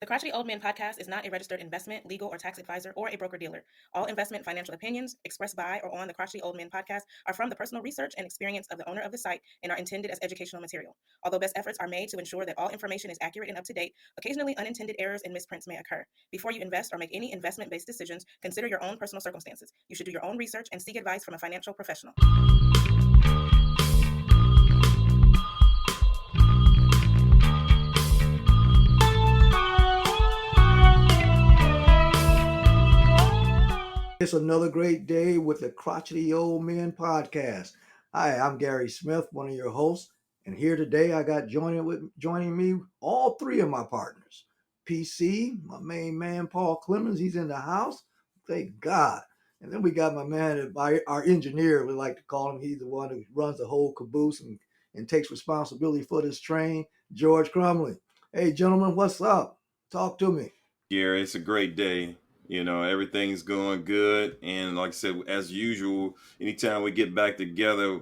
The Crotchety Old Men Podcast is not a registered investment, legal, or tax advisor or a broker-dealer. All investment financial opinions expressed by or on the Crotchety Old Men Podcast are from the personal research and experience of the owner of the site and are intended as educational material. Although best efforts are made to ensure that all information is accurate and up to date, occasionally unintended errors and misprints may occur. Before you invest or make any investment-based decisions, consider your own personal circumstances. You should do your own research and seek advice from a financial professional. It's another great day with the Crotchety Old Men Podcast. Hi, I'm Gary Smith, one of your hosts, and here today I got joining me all three of my partners. PC, my main man, Paul Clemens, he's in the house. Thank God. And then we got my man, our engineer, we like to call him. He's the one who runs the whole caboose and takes responsibility for this train, George Crumley. Hey, gentlemen, what's up? Talk to me. Gary, it's a great day. You know, everything's going good. And like I said, as usual, anytime we get back together,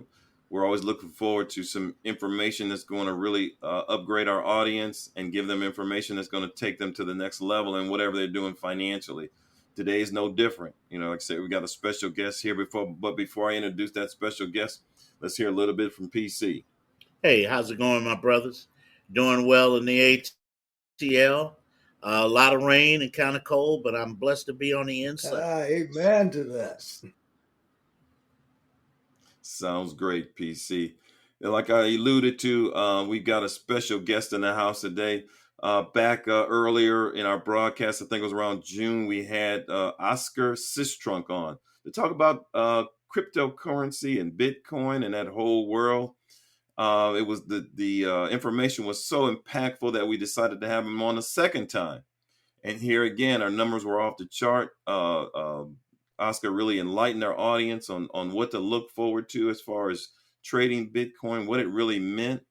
we're always looking forward to some information that's going to really upgrade our audience and give them information that's going to take them to the next level in whatever they're doing financially. Today is no different. You know, like I said, we got a special guest here before I introduce that special guest, let's hear a little bit from PC. Hey, how's it going, my brothers? Doing well in the ATL. A lot of rain and kind of cold, but I'm blessed to be on the inside. Amen to that. Sounds great, PC. And like I alluded to, we've got a special guest in the house today. Back earlier in our broadcast, I think it was around June, we had Oscar Sistrunk on to talk about cryptocurrency and Bitcoin and that whole world. It was the information was so impactful that we decided to have him on a second time. And here again, our numbers were off the chart. Oscar really enlightened our audience on what to look forward to as far as trading Bitcoin, what it really meant.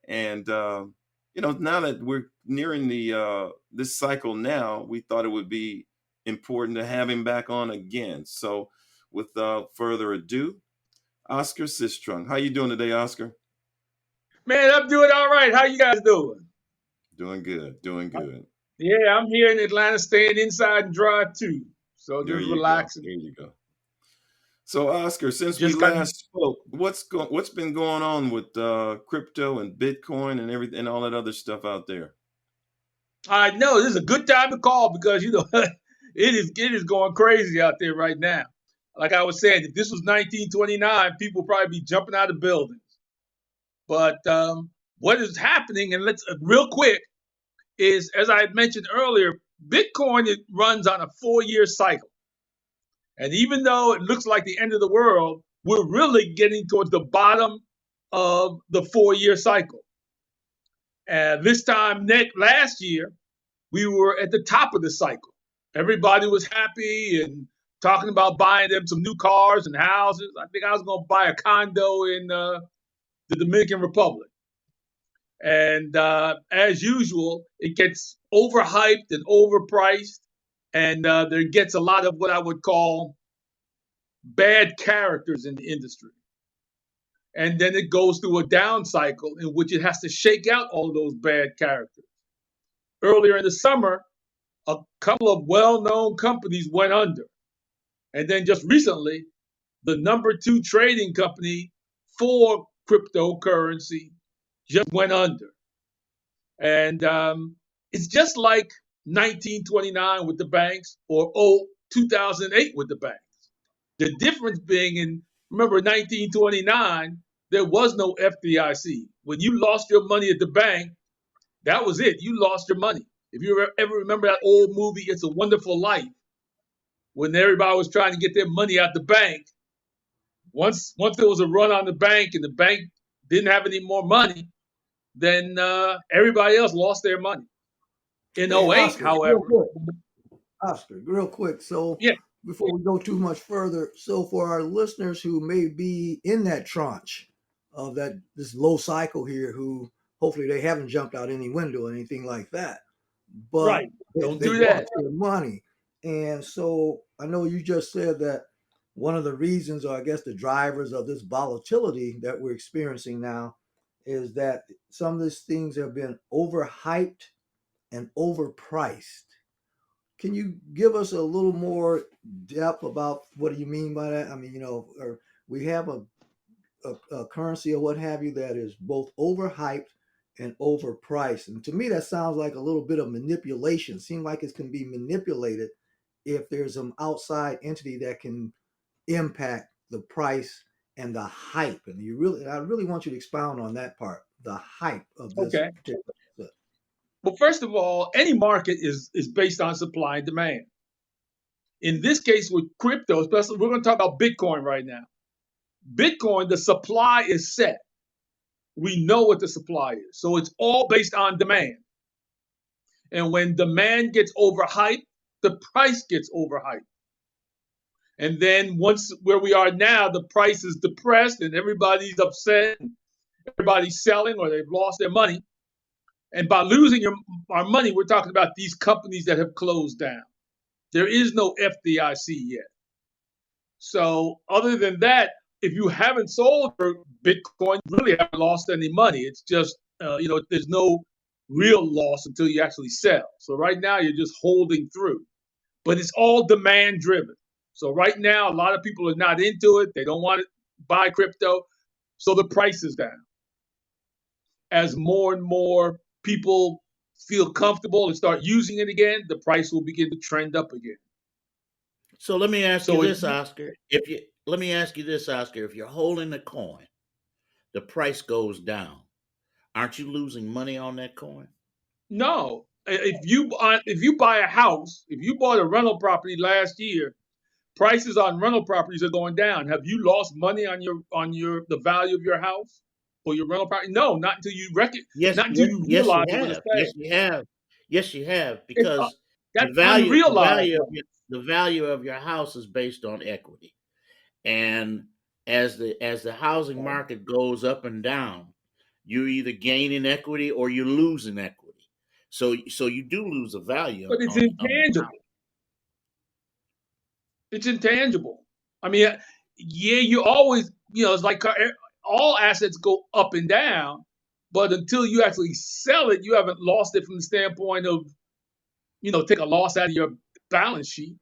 And, now that we're nearing this cycle now, we thought it would be important to have him back on again. So without further ado, Oscar Sistrunk. How you doing today, Oscar? Man, I'm doing all right. How you guys doing? Doing good. Yeah, I'm here in Atlanta, staying inside and dry too. So just relaxing. There you go. So, Oscar, since we last spoke, what's been going on with crypto and Bitcoin and everything and all that other stuff out there? I know this is a good time to call because it is going crazy out there right now. Like I was saying, if this was 1929, people would probably be jumping out of buildings. But what is happening, and let's real quick, is as I had mentioned earlier, Bitcoin runs on a 4-year cycle. And even though it looks like the end of the world, we're really getting towards the bottom of the 4-year cycle. And this time last year, we were at the top of the cycle. Everybody was happy and talking about buying them some new cars and houses. I think I was going to buy a condo in the Dominican Republic. And as usual, it gets overhyped and overpriced. And there gets a lot of what I would call bad characters in the industry. And then it goes through a down cycle in which it has to shake out all of those bad characters. Earlier in the summer, a couple of well-known companies went under. And then just recently, the number 2 trading company for cryptocurrency just went under. And it's just like 1929 with the banks or 2008 with the banks. The difference being remember 1929, there was no FDIC. When you lost your money at the bank, that was it. You lost your money. If you ever remember that old movie, It's a Wonderful Life, when everybody was trying to get their money out the bank, once there was a run on the bank and the bank didn't have any more money, then everybody else lost their money. In 08, Oscar, however. Oscar, real quick. So yeah. Before we go too much further, so for our listeners who may be in that tranche of this low cycle here, who hopefully they haven't jumped out any window or anything like that, but right. Don't do that. Their money. And so I know you just said that one of the reasons, or I guess the drivers of this volatility that we're experiencing now, is that some of these things have been overhyped and overpriced. Can you give us a little more depth about what do you mean by that? I mean, or we have a currency or what have you that is both overhyped and overpriced. And to me, that sounds like a little bit of manipulation. Seems like it can be manipulated if there's some outside entity that can impact the price and the hype. And I really want you to expound on that part, the hype of this Okay. particular. Well, first of all, any market is based on supply and demand. In this case with crypto, especially, we're going to talk about Bitcoin right now. Bitcoin, the supply is set. We know what the supply is. So it's all based on demand. And when demand gets overhyped, the price gets overhyped. And then once where we are now, the price is depressed and everybody's upset. Everybody's selling or they've lost their money. And by losing our money, we're talking about these companies that have closed down. There is no FDIC yet. So other than that, if you haven't sold your Bitcoin, you really haven't lost any money. It's just, there's no real loss until you actually sell. So right now you're just holding through. But it's all demand driven. So right now, a lot of people are not into it. They don't want to buy crypto. So the price is down. As more and more people feel comfortable and start using it again, the price will begin to trend up again. So let me ask you this, Oscar. If you're holding the coin, the price goes down. Aren't you losing money on that coin? No. If you buy a house, if you bought a rental property last year, prices on rental properties are going down. Have you lost money on the value of your house or your rental property? No, not until you you realize you're going to stay. Yes, you have. Yes, you have, because that's the value of your house is based on equity. And as the housing market goes up and down, you're either gaining equity or you're losing equity. So you do lose a value. But it's intangible. It's intangible. I mean, yeah, you always, it's like all assets go up and down, but until you actually sell it, you haven't lost it from the standpoint of, take a loss out of your balance sheet.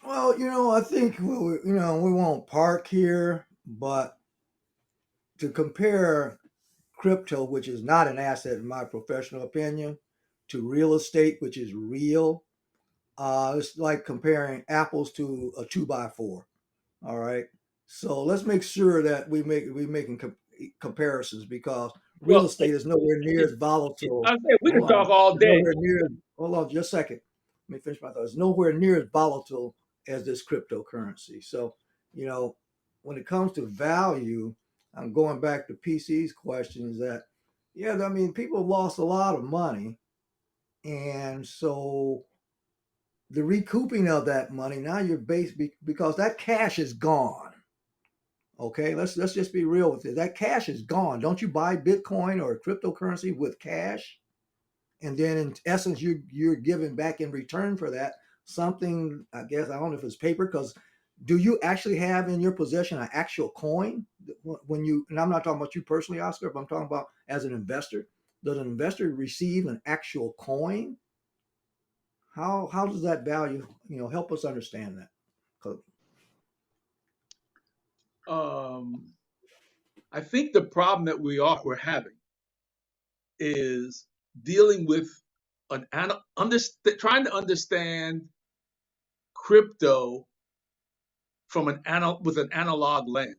Well, I think we won't park here, but to compare crypto, which is not an asset in my professional opinion, to real estate, which is real, it's like comparing apples to a 2x4. All right. So let's make sure that we're making comparisons, because real estate is nowhere near as volatile. I said we can talk all day. Hold on just a second. Let me finish my thought. It's nowhere near as volatile as this cryptocurrency. So, when it comes to value, I'm going back to PC's question, is that, people lost a lot of money. And so the recouping of that money, now you're because that cash is gone. Okay, let's just be real with it. That cash is gone. Don't you buy Bitcoin or cryptocurrency with cash? And then in essence, you're giving back in return for that something, I guess, I don't know if it's paper, because do you actually have in your possession an actual coin? And I'm not talking about you personally, Oscar, but I'm talking about as an investor. Does an investor receive an actual coin? How does that value, help us understand that? I think the problem that we're having is dealing with trying to understand crypto with an analog lens.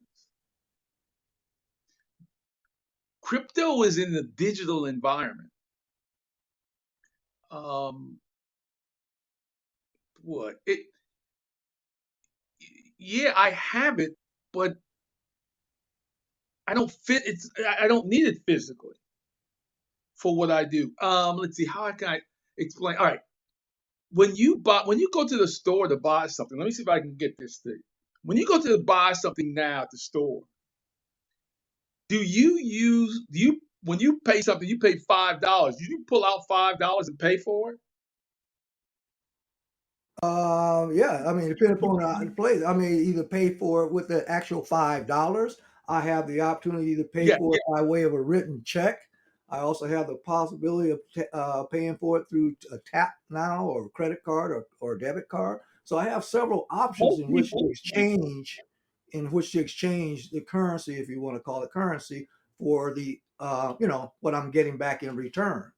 Crypto is in the digital environment. I have it, but I don't need it physically for what I do. Let's see, how can I explain? All right. When you go to the store to buy something, let me see if I can get this thing. When you go to buy something now at the store, when you pay something, you pay $5. Do you pull out $5 and pay for it? Yeah, depending upon the place, either pay for it with the actual $5. I have the opportunity to pay for it by way of a written check. I also have the possibility of paying for it through a tap now or credit card or debit card. So I have several options Most in which to people, exchange the currency, if you want to call it currency, for the what I'm getting back in return,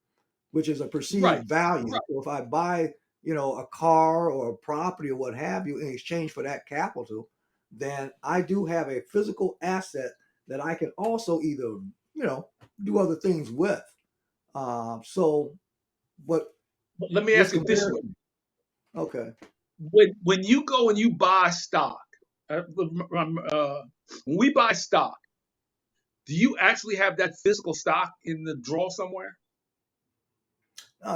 which is a right. perceived value. So if I buy a car or a property or what have you in exchange for that capital, then I do have a physical asset that I can also either do other things with. So what But let me this ask it this way: comparison? Okay. when you go and you buy stock, when we buy stock, do you actually have that physical stock in the drawer somewhere?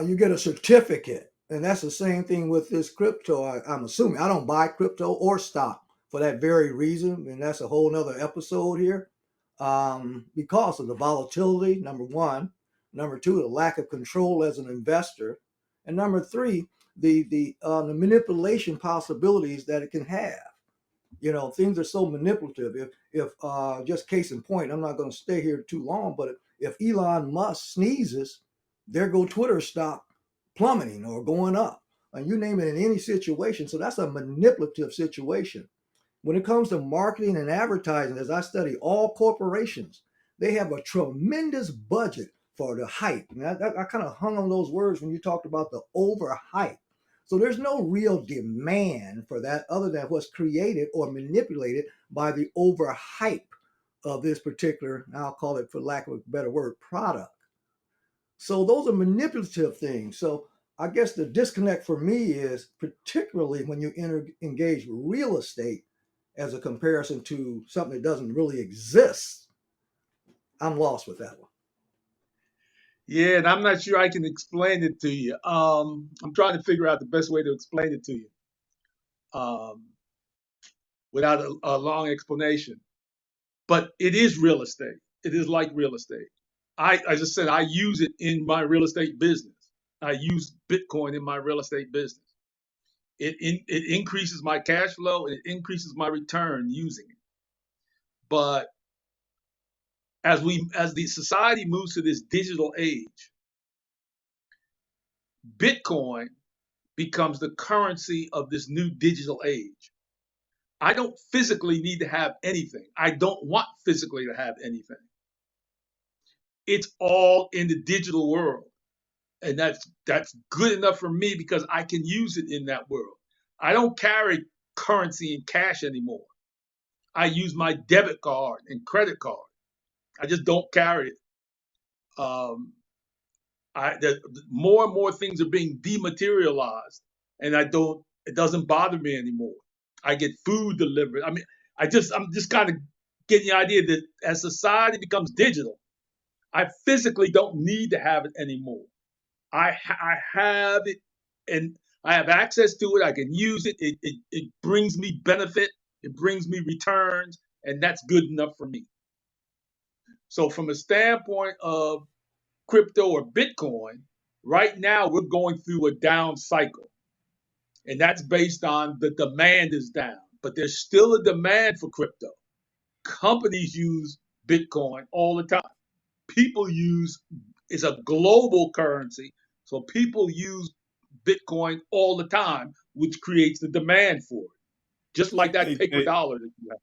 You get a certificate, and that's the same thing with this crypto. I'm assuming I don't buy crypto or stock for that very reason, and that's a whole nother episode here. Because of the volatility, number one, number two, the lack of control as an investor, and number three, the manipulation possibilities that it can have. Things are so manipulative. If just case in point, I'm not going to stay here too long, but if Elon Musk sneezes, there go Twitter stock plummeting or going up, and you name it in any situation. So that's a manipulative situation. When it comes to marketing and advertising, as I study all corporations, they have a tremendous budget for the hype. And I kind of hung on those words when you talked about the overhype. So there's no real demand for that other than what's created or manipulated by the overhype of this particular, I'll call it for lack of a better word, product. So those are manipulative things. So I guess the disconnect for me is particularly when you engage real estate as a comparison to something that doesn't really exist. I'm lost with that one. Yeah, and I'm not sure I can explain it to you. I'm trying to figure out the best way to explain it to you without a long explanation. But it is real estate. It is like real estate. I just said I use it in my real estate business. I use Bitcoin in my real estate business. It increases my cash flow and it increases my return using it. But as the society moves to this digital age, Bitcoin becomes the currency of this new digital age. I don't physically need to have anything. I don't want physically to have anything. It's all in the digital world. And that's good enough for me because I can use it in that world. I don't carry currency and cash anymore. I use my debit card and credit card. I just don't carry it. More and more things are being dematerialized, and it doesn't bother me anymore. I get food delivered. I mean, I'm just kind of getting the idea that as society becomes digital, I physically don't need to have it anymore. I have it, and I have access to it. I can use it. It brings me benefit. It brings me returns, and that's good enough for me. So from a standpoint of crypto or Bitcoin, right now we're going through a down cycle. And that's based on the demand is down. But there's still a demand for crypto. Companies use Bitcoin all the time. It's a global currency. So people use Bitcoin all the time, which creates the demand for it. Just like that Hey, paper hey, dollar that you have.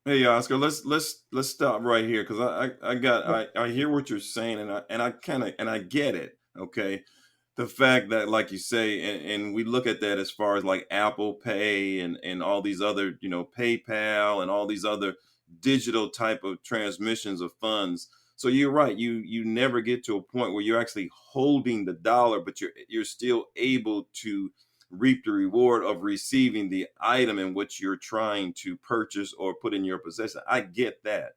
hey, Oscar, let's stop right here because I hear what you're saying and I kind of and I get it. Okay, the fact that like you say and we look at that as far as like Apple Pay and all these other PayPal and all these other digital type of transmissions of funds. So you're right. You never get to a point where you're actually holding the dollar, but you're still able to reap the reward of receiving the item in which you're trying to purchase or put in your possession. I get that.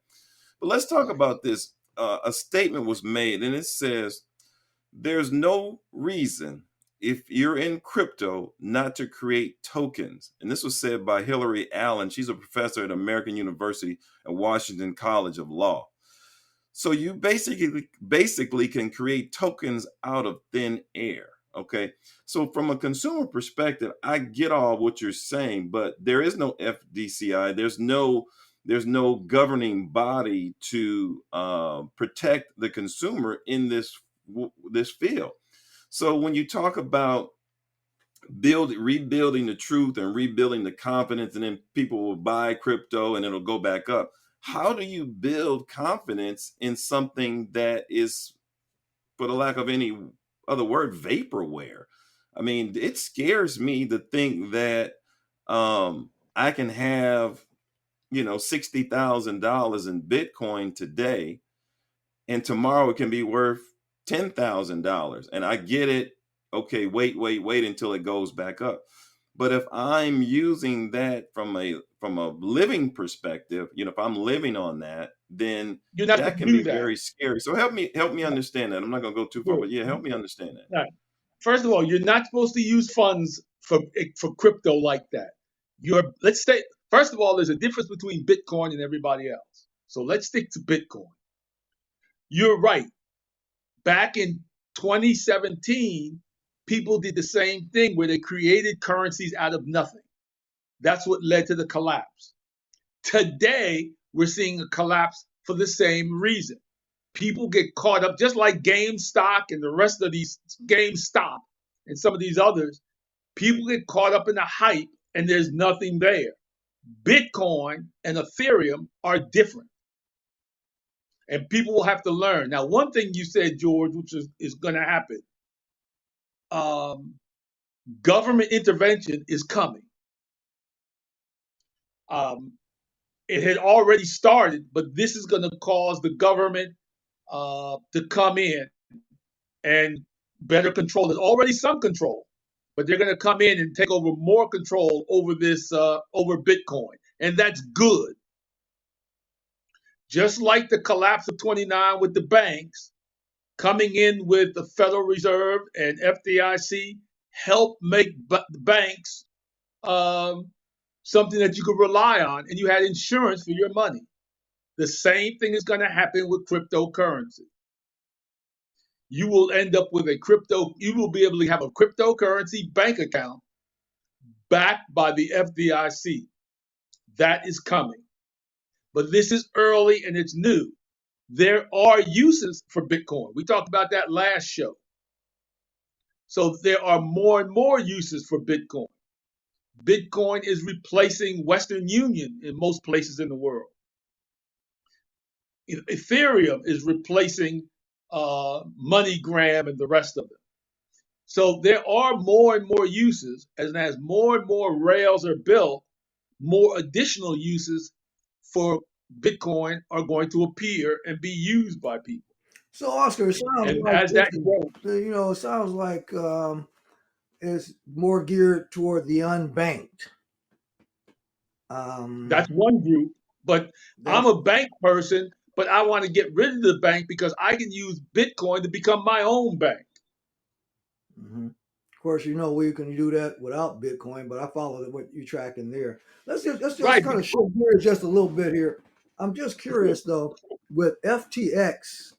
But let's talk about this. A statement was made and it says, there's no reason if you're in crypto not to create tokens. And this was said by Hillary Allen. She's a professor at American University and Washington College of Law. So you basically can create tokens out of thin air. Okay. So from a consumer perspective, I get all what you're saying, but there is no FDCI. There's no there's no governing body to protect the consumer in this field. So when you talk about rebuilding the truth and rebuilding the confidence, and then people will buy crypto and it'll go back up, how do you build confidence in something that is, for the lack of any other word, vaporware? I mean, it scares me to think that I can have, $60,000 in Bitcoin today, and tomorrow it can be worth $10,000. And I get it. Okay, wait until it goes back up. But if I'm using that from a living perspective, if I'm living on that, then that can be very scary. So help me understand that. I'm not going to go too far, but help me understand that. Right. First of all, you're not supposed to use funds for crypto like that. First of all, there's a difference between Bitcoin and everybody else. So let's stick to Bitcoin. You're right. Back in 2017, people did the same thing where they created currencies out of nothing. That's what led to the collapse. Today, we're seeing a collapse for the same reason. People get caught up, just like GameStop and the rest of these, GameStop and some of these others, people get caught up in the hype and there's nothing there. Bitcoin and Ethereum are different. And people will have to learn. Now, one thing you said, George, which is going to happen, government intervention is coming. It had already started, but this is going to cause the government to come in and better control. There's already some control, but they're going to come in and take over more control over this, over Bitcoin. And that's good. Just like the collapse of 29 with the banks, coming in with the Federal Reserve and FDIC helped make the banks something that you could rely on, and you had insurance for your money. The same thing is going to happen with cryptocurrency. You will end up with you will be able to have a cryptocurrency bank account backed by the FDIC. That is coming. But this is early and it's new. There are uses for Bitcoin. We talked about that last show. So there are more and more uses for Bitcoin. Bitcoin is replacing Western Union in most places in the world. Ethereum is replacing MoneyGram and the rest of them. So there are more and more uses, and as more and more rails are built, more additional uses for Bitcoin are going to appear and be used by people. So, Oscar, it sounds it sounds like it's more geared toward the unbanked. That's one group, but I'm a bank person, but I want to get rid of the bank because I can use Bitcoin to become my own bank. Mm-hmm. Of course, we can do that without Bitcoin, but I follow what you're tracking there. Let's just kind of shift gears just a little bit here. I'm just curious, though, with FTX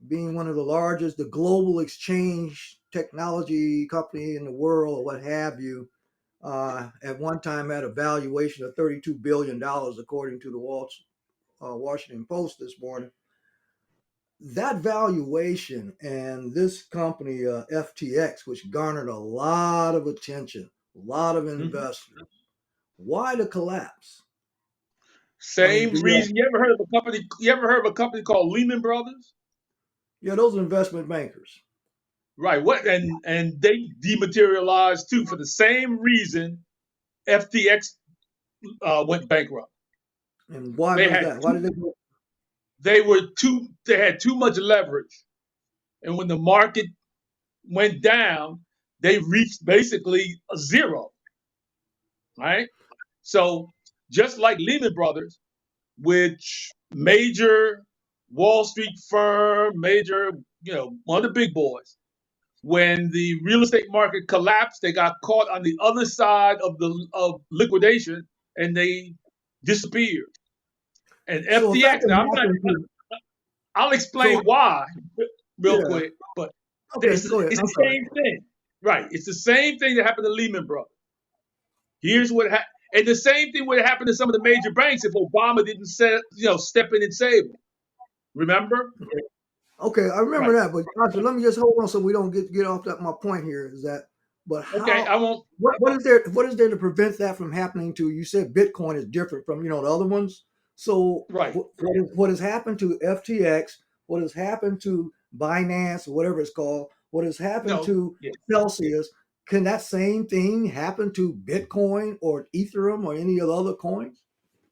being one of the largest, the global exchange technology company in the world, or what have you, at one time had a valuation of $32 billion, according to the Washington Post this morning. That valuation and this company, FTX, which garnered a lot of attention, a lot of investors, why the collapse? Same reason. You ever heard of a company called Lehman Brothers? Yeah, those are investment bankers. Right. And they dematerialized too for the same reason FTX went bankrupt. And why was that? Why did they go? They had too much leverage. And when the market went down, they reached basically a zero. Right? So just like Lehman Brothers, which major Wall Street firm, one of the big boys, when the real estate market collapsed, they got caught on the other side of liquidation and they disappeared. And FTX, I'll explain why real quick, but it's the same thing. Right. It's the same thing that happened to Lehman Brothers. Here's what happened. And the same thing would happen to some of the major banks if Obama didn't step in and save them. Remember? Okay, I remember Right. that, but Oscar, let me just hold on so we don't get off that. My point here is that, but Okay, I won't. what is there to prevent that from happening to? You said Bitcoin is different from the other ones. So Right. what has happened to FTX? What has happened to Binance, or whatever it's called? What has happened No. to Yeah. Celsius? Can that same thing happen to Bitcoin or Ethereum or any of the other coins?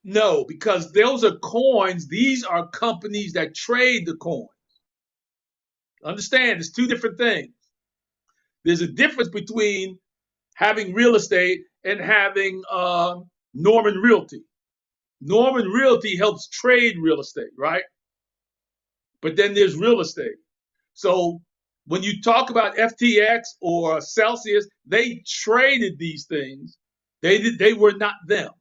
No, because those are coins. These are companies that trade the coins. Understand, it's two different things. There's a difference between having real estate and having Norman Realty. Norman Realty helps trade real estate, right? But then there's real estate. So when you talk about FTX or Celsius, they traded these things. They were not them.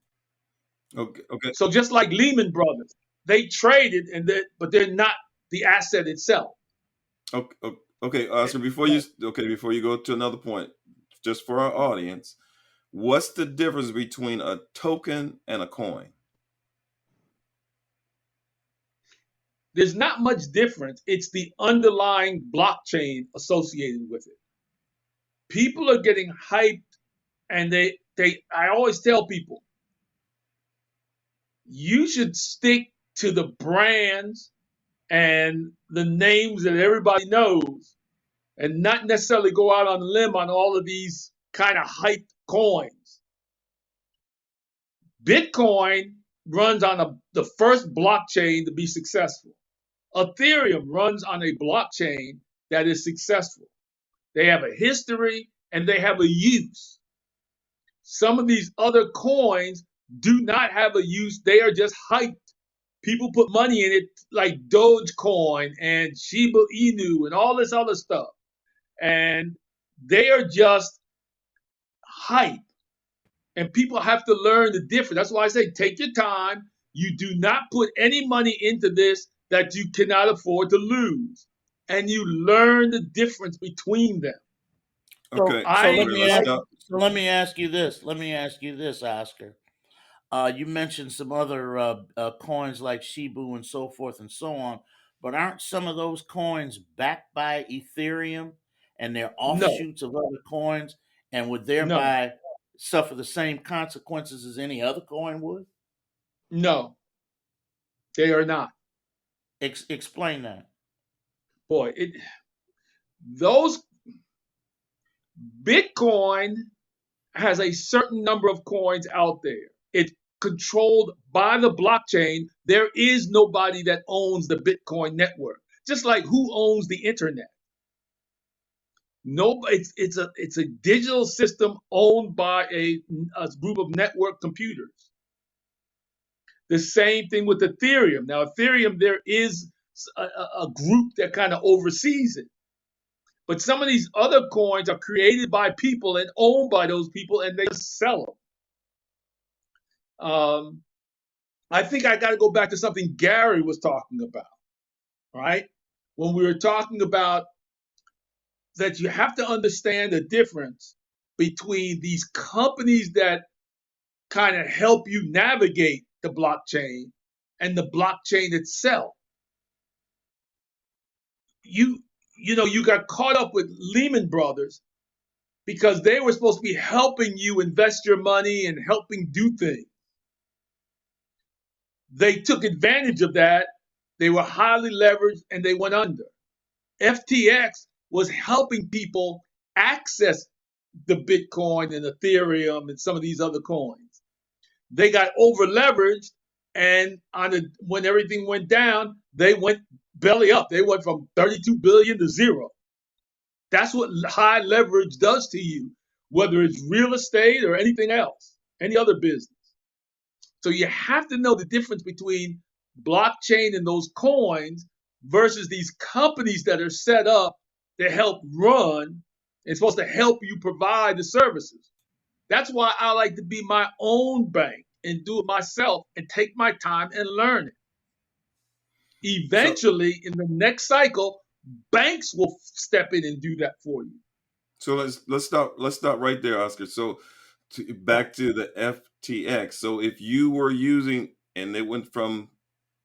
Okay. So just like Lehman Brothers, they traded but they're not the asset itself. Okay, Oscar. Before you go to another point, just for our audience, what's the difference between a token and a coin? There's not much difference. It's the underlying blockchain associated with it. People are getting hyped, and I always tell people, you should stick to the brands and the names that everybody knows and not necessarily go out on a limb on all of these kind of hyped coins. Bitcoin runs on the first blockchain to be successful. Ethereum runs on a blockchain that is successful. They have a history and they have a use. Some of these other coins do not have a use. They are just hyped. People put money in it like Dogecoin and Shiba Inu and all this other stuff. And they are just hype. And people have to learn the difference. That's why I say take your time. You do not put any money into this that you cannot afford to lose. And you learn the difference between them. Okay. So let me ask you this, Oscar. You mentioned some other coins like Shibu and so forth and so on, but aren't some of those coins backed by Ethereum and they're offshoots of other coins and would thereby suffer the same consequences as any other coin would? No, they are not. Explain that. Boy, those Bitcoin has a certain number of coins out there. It's controlled by the blockchain. There is nobody that owns the Bitcoin network. Just like who owns the internet? It's a digital system owned by a group of network computers. The same thing with Ethereum. Now, Ethereum, there is a group that kind of oversees it. But some of these other coins are created by people and owned by those people, and they just sell them. I think I got to go back to something Gary was talking about, right? When we were talking about that you have to understand the difference between these companies that kind of help you navigate the blockchain and the blockchain itself. You got caught up with Lehman Brothers because they were supposed to be helping you invest your money and helping do things. They took advantage of that. They were highly leveraged and they went under. FTX was helping people access the Bitcoin and Ethereum and some of these other coins. They got over leveraged, and when everything went down, they went belly up. They went from 32 billion to zero. That's what high leverage does to you, whether it's real estate or anything else, any other business. So you have to know the difference between blockchain and those coins versus these companies that are set up to help run and supposed to help you provide the services. That's why I like to be my own bank and do it myself and take my time and learn it. Eventually, in the next cycle, banks will step in and do that for you. So let's stop right there, Oscar. So back to the FTX. So if you were using and it went from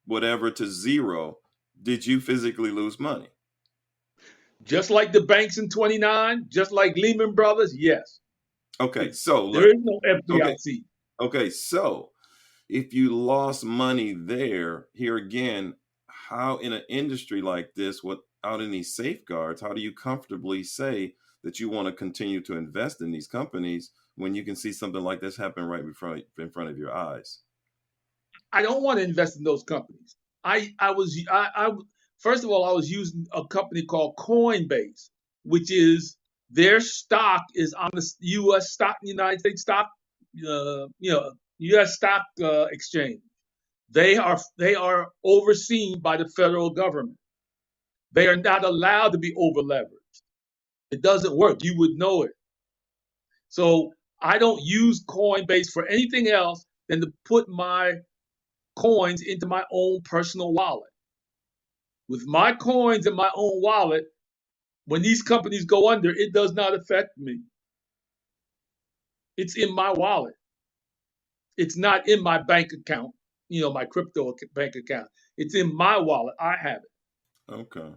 whatever to zero, did you physically lose money? Just like the banks in 29, just like Lehman Brothers, yes. Okay, so There is no okay, FDIC. okay, so if you lost money there, here again, how in an industry like this, without any safeguards, how do you comfortably say that you want to continue to invest in these companies when you can see something like this happen right in front of your eyes? I don't want to invest in those companies. I first of all, I was using a company called Coinbase, which is their stock is on the U.S. stock, United States stock, U.S. stock exchange. They are overseen by the federal government. They are not allowed to be over leveraged. It doesn't work. You would know it. So I don't use Coinbase for anything else than to put my coins into my own personal wallet. With my coins in my own wallet, when these companies go under, it does not affect me. It's in my wallet. It's not in my bank account, my crypto bank account. It's in my wallet. I have it. Okay.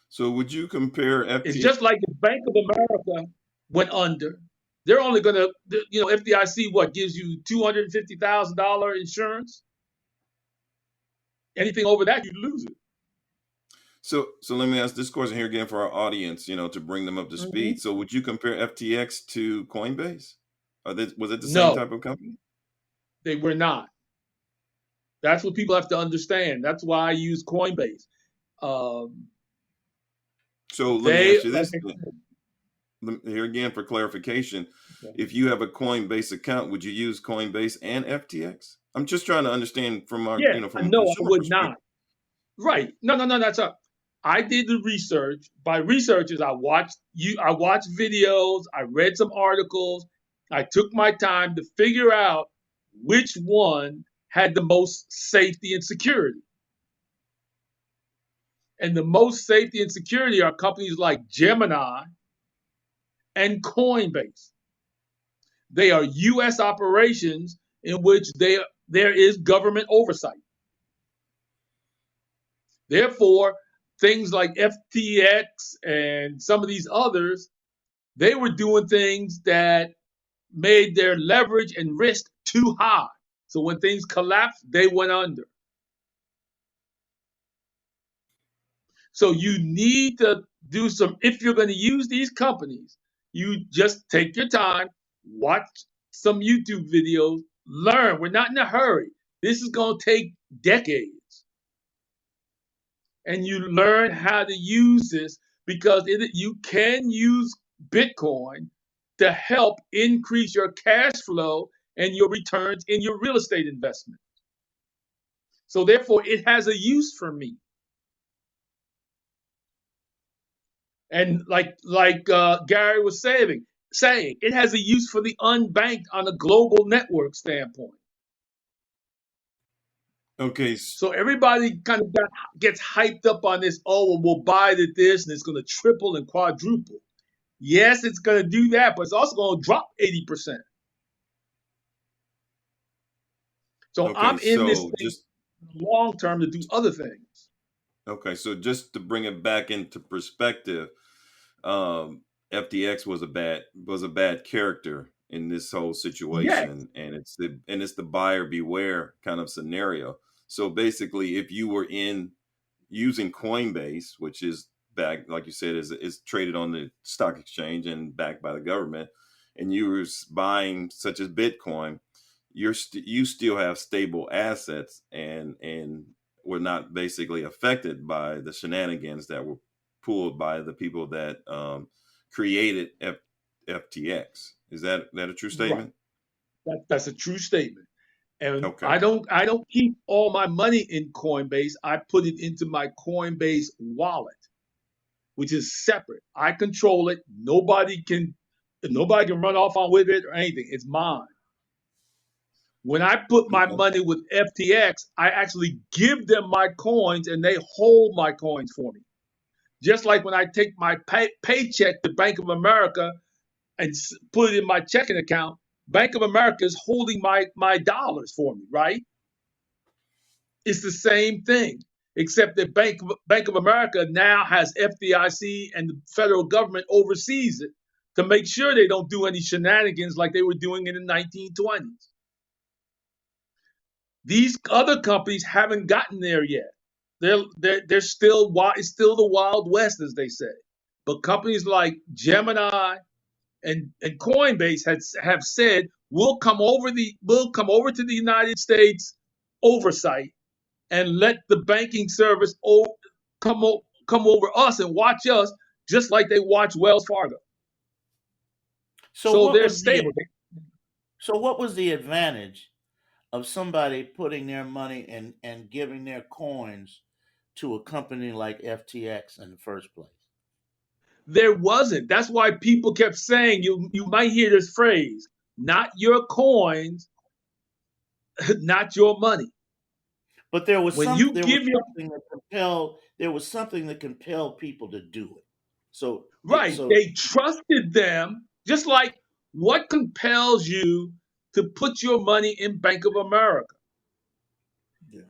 So would you compare It's just like the Bank of America went under. They're only going to, FDIC, what, gives you $250,000 insurance? Anything over that, you lose it. So let me ask this question here again for our audience, to bring them up to speed. So would you compare FTX to Coinbase? Was it the same type of company? They were not. That's what people have to understand. That's why I use Coinbase. So let me ask you this. Here again for clarification. Okay. If you have a Coinbase account, would you use Coinbase and FTX? I'm just trying to understand from our, from no, I would not. Right. No, that's up. I did the research. By researchers, I watched videos, I read some articles, I took my time to figure out which one had the most safety and security. And the most safety and security are companies like Gemini and Coinbase. They are U.S. operations in which there is government oversight. Therefore, things like FTX and some of these others, they were doing things that made their leverage and risk too high. So when things collapsed, they went under. So you need to do if you're going to use these companies, you just take your time, watch some YouTube videos, learn. We're not in a hurry. This is going to take decades. And you learn how to use this because you can use Bitcoin to help increase your cash flow and your returns in your real estate investment. So therefore, it has a use for me. And like Gary was saying, it has a use for the unbanked on a global network standpoint. Okay. So everybody kind of gets hyped up on this. Oh, well, we'll buy this and it's going to triple and quadruple. Yes, it's going to do that, but it's also going to drop 80%. So I'm in this thing long term to do other things. Okay, so just to bring it back into perspective, FTX was a bad character in this whole situation, yes. and it's the buyer beware kind of scenario. So basically, if you were using Coinbase, which is backed, like you said, is traded on the stock exchange and backed by the government, and you were buying such as Bitcoin, you still have stable assets and were not basically affected by the shenanigans that were pulled by the people that created FTX. Is that a true statement? Right. That's a true statement. And okay. I don't keep all my money in Coinbase. I put it into my Coinbase wallet, which is separate. I control it. Nobody can run off on with it or anything. It's mine. When I put my money with FTX, I actually give them my coins and they hold my coins for me. Just like when I take my paycheck to Bank of America and put it in my checking account, Bank of America is holding my dollars for me, right? It's the same thing, except that Bank of America now has FDIC and the federal government oversees it to make sure they don't do any shenanigans like they were doing in the 1920s. These other companies haven't gotten there yet. They're still it's still the Wild West, as they say. But companies like Gemini and Coinbase have said we'll come over to the United States oversight and let the banking service come over us and watch us just like they watch Wells Fargo. So they're stable. So what was the advantage of somebody putting their money and giving their coins to a company like FTX in the first place? There wasn't. That's why people kept saying, you might hear this phrase, not your coins, not your money. But there was something that compelled people to do it. So they trusted them, just like what compels you to put your money in Bank of America? Yeah.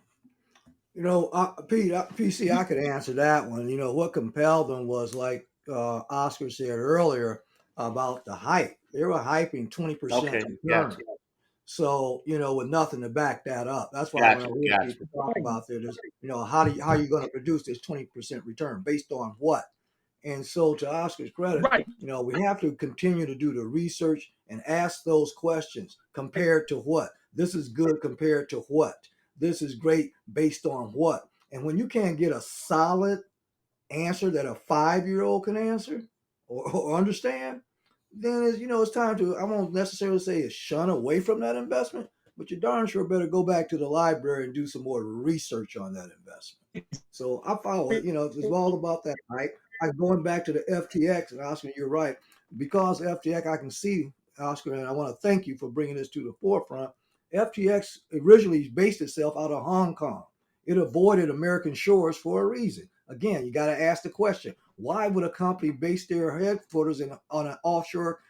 PC, I could answer that one. What compelled them was like Oscar said earlier about the hype. They were hyping 20% return. Gotcha. So, with nothing to back that up. That's why when I hear people talk about this, how are you going to produce this 20% return based on what? And so to Oscar's credit, we have to continue to do the research and ask those questions. Compared to what? This is good compared to what? This is great based on what? And when you can't get a solid answer that a 5-year-old can answer or understand, then it's time to, I won't necessarily say shun away from that investment, but you darn sure better go back to the library and do some more research on that investment. So I follow it. It's all about that hype. Going back to the FTX, and Oscar, you're right. Because FTX, I can see, Oscar, and I want to thank you for bringing this to the forefront. FTX originally based itself out of Hong Kong. It avoided American shores for a reason. Again, you got to ask the question, why would a company base their headquarters on an offshore,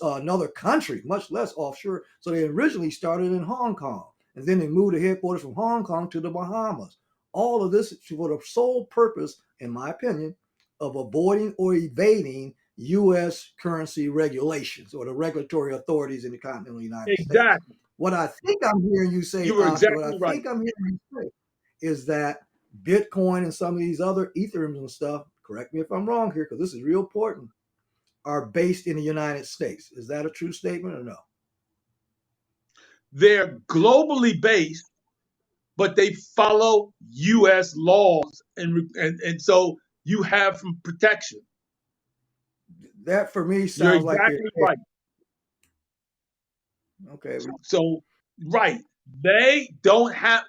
another country, much less offshore? So they originally started in Hong Kong, and then they moved the headquarters from Hong Kong to the Bahamas. All of this for the sole purpose, in my opinion, of avoiding or evading U.S. currency regulations or the regulatory authorities in the continental United States. What I think I'm hearing you say, think I'm hearing you say is that Bitcoin and some of these other Ethereums and stuff, correct me if I'm wrong here, because this is real important, are based in the United States. Is that a true statement or no? They're globally based, but they follow U.S. laws, and so you have some protection. That for me sounds like right. Okay. So they don't have.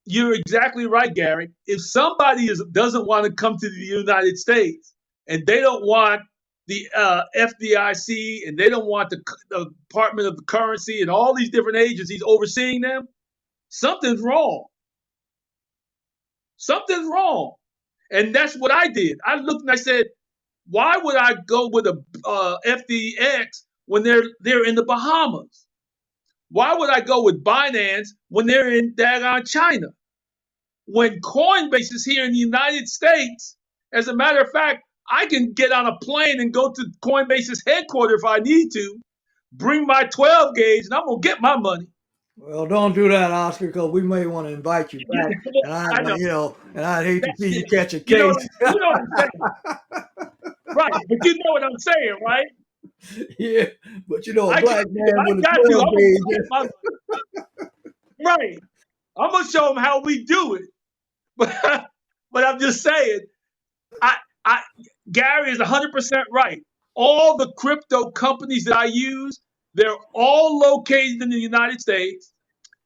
You're exactly right, Gary. If somebody doesn't want to come to the United States and they don't want the FDIC and they don't want the Department of the Currency and all these different agencies overseeing them, something's wrong. Something's wrong. And that's what I did. I looked and I said, why would I go with a FDX when they're in the Bahamas? Why would I go with Binance when they're in daggone China? When Coinbase is here in the United States, as a matter of fact, I can get on a plane and go to Coinbase's headquarters if I need to, bring my 12 gauge, and I'm going to get my money. Well, don't do that, Oscar, because we may want to invite you back. And I'd hate to see you catch a case. You know what I'm saying. Right, but you know what I'm saying, right? Yeah, but a black man with a 12 gauge. Right. I'm going to show them how we do it. But I'm just saying, Gary is 100% right. All the crypto companies that I use, they're all located in the United States.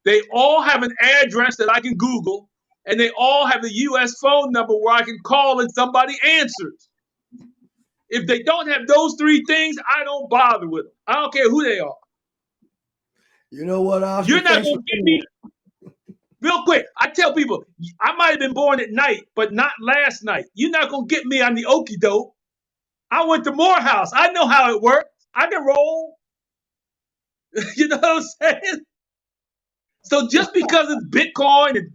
They all have an address that I can Google, and they all have a U.S. phone number where I can call and somebody answers. If they don't have those three things, I don't bother with them. I don't care who they are. You know what, Oscar? You're not going to get me. Real quick, I tell people, I might have been born at night, but not last night. You're not going to get me on the okie doke. I went to Morehouse. I know how it works. I can roll. You know what I'm saying? So just because it's Bitcoin and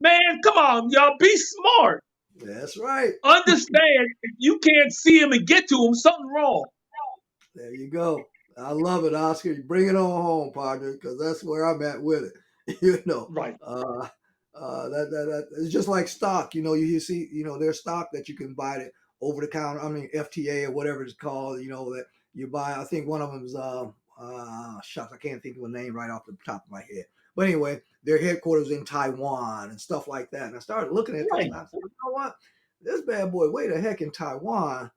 man, come on, y'all, be smart. That's right. Understand if you can't see him and get to him, something wrong. There you go. I love it, Oscar. You bring it on home, partner, because that's where I'm at with it. Right. That it's just like stock. You see, there's stock that you can buy it over the counter. I mean, FTA or whatever it's called. That you buy. I think one of them is shucks, I can't think of a name right off the top of my head. But anyway, their headquarters in Taiwan and stuff like that. And I started looking at this and I said, you know what? This bad boy way the heck in Taiwan.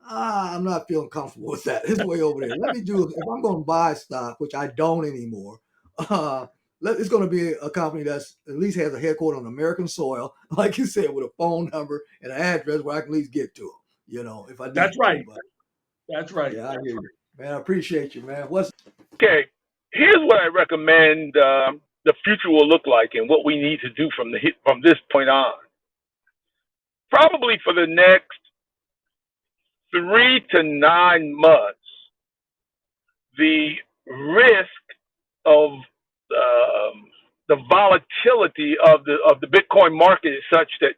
I'm not feeling comfortable with that. It's way over there. Let me do, if I'm going to buy stock, which I don't anymore, it's going to be a company that's at least has a headquarters on American soil, like you said, with a phone number and an address where I can at least get to them, if I need That's right. to. That's right. Yeah, I hear you. Man, I appreciate you, man. Okay, here's what I recommend the future will look like and what we need to do from this point on. Probably for the next 3 to 9 months, the risk of the volatility of the Bitcoin market is such that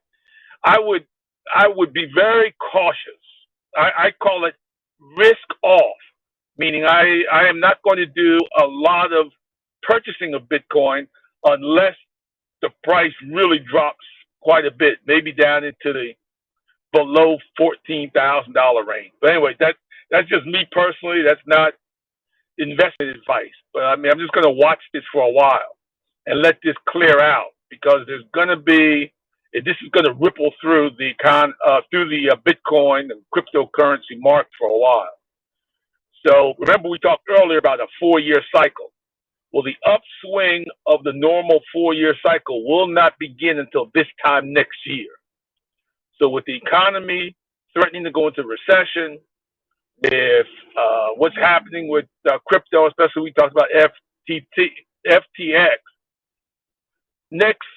I would be very cautious. I call it risk off, meaning I am not going to do a lot of purchasing of Bitcoin unless the price really drops quite a bit, maybe down into the below $14,000 range. But anyway, that's just me personally. That's not investment advice. But I mean, I'm just going to watch this for a while and let this clear out, because this is going to ripple through the Bitcoin and cryptocurrency market for a while. So remember, we talked earlier about a 4-year cycle. Well, the upswing of the normal 4-year cycle will not begin until this time next year. So with the economy threatening to go into recession, if what's happening with crypto, especially we talked about FTX, next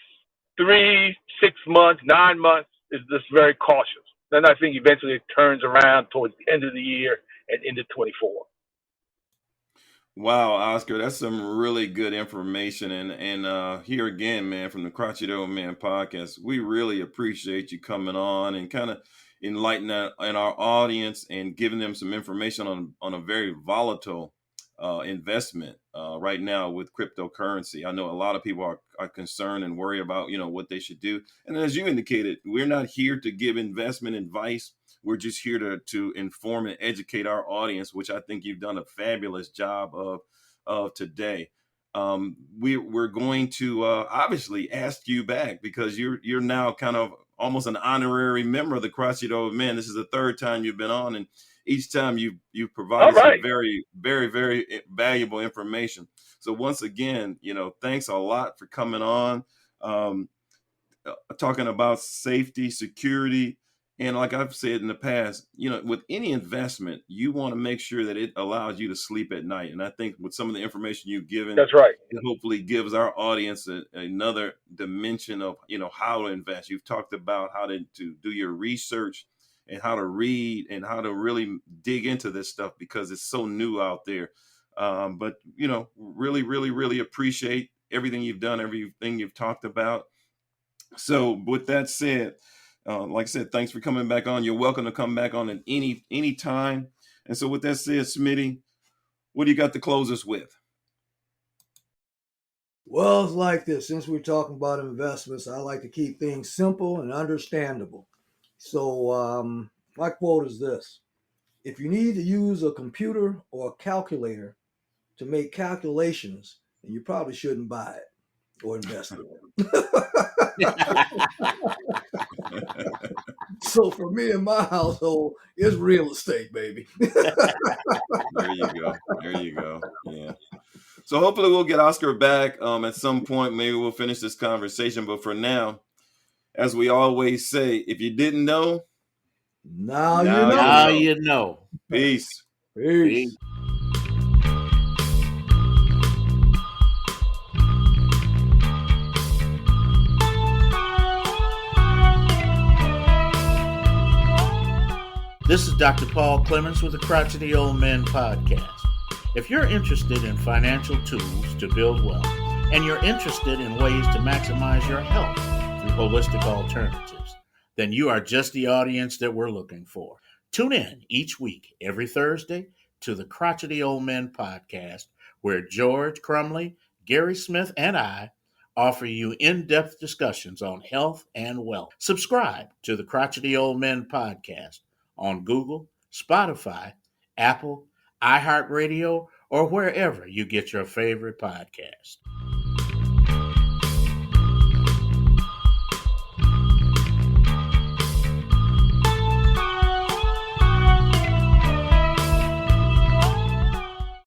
3, 6 months, 9 months is just very cautious. Then I think eventually it turns around towards the end of the year and into 24. Wow, Oscar, that's some really good information. And here again, man, from the Crotchety Old Men Podcast, we really appreciate you coming on and kind of enlightening our audience and giving them some information on a very volatile investment right now with cryptocurrency. I know a lot of people are concerned and worried about, what they should do. And as you indicated, we're not here to give investment advice. We're just here to inform and educate our audience, which I think you've done a fabulous job of today. We're going to obviously ask you back, because you're now kind of almost an honorary member of the Crotchety Old Men. This is the 3rd time you've been on, and each time you've provided some very, very, very valuable information. So once again, thanks a lot for coming on, talking about safety, security. And like I've said in the past, with any investment, you want to make sure that it allows you to sleep at night. And I think with some of the information you've given, that's right, it hopefully gives our audience another dimension of, how to invest. You've talked about how to do your research and how to read and how to really dig into this stuff, because it's so new out there. But, really, really, really appreciate everything you've done, everything you've talked about. So with that said, like I said, thanks for coming back on. You're welcome to come back on at any time. And so with that said, Smitty, what do you got to close us with? Well, it's like this. Since we're talking about investments, I like to keep things simple and understandable. So my quote is this: if you need to use a computer or a calculator to make calculations, then you probably shouldn't buy it or invest in it. So for me and my household, it's real estate, baby. There you go. Yeah. So hopefully we'll get Oscar back at some point. Maybe we'll finish this conversation. But for now, as we always say, if you didn't know, now you know. Peace. Peace. This is Dr. Paul Clemens with the Crotchety Old Men Podcast. If you're interested in financial tools to build wealth, and you're interested in ways to maximize your health through holistic alternatives, then you are just the audience that we're looking for. Tune in each week, every Thursday, to the Crotchety Old Men Podcast, where George Crumley, Gary Smith, and I offer you in-depth discussions on health and wealth. Subscribe to the Crotchety Old Men Podcast on Google, Spotify, Apple, iHeartRadio, or wherever you get your favorite podcast.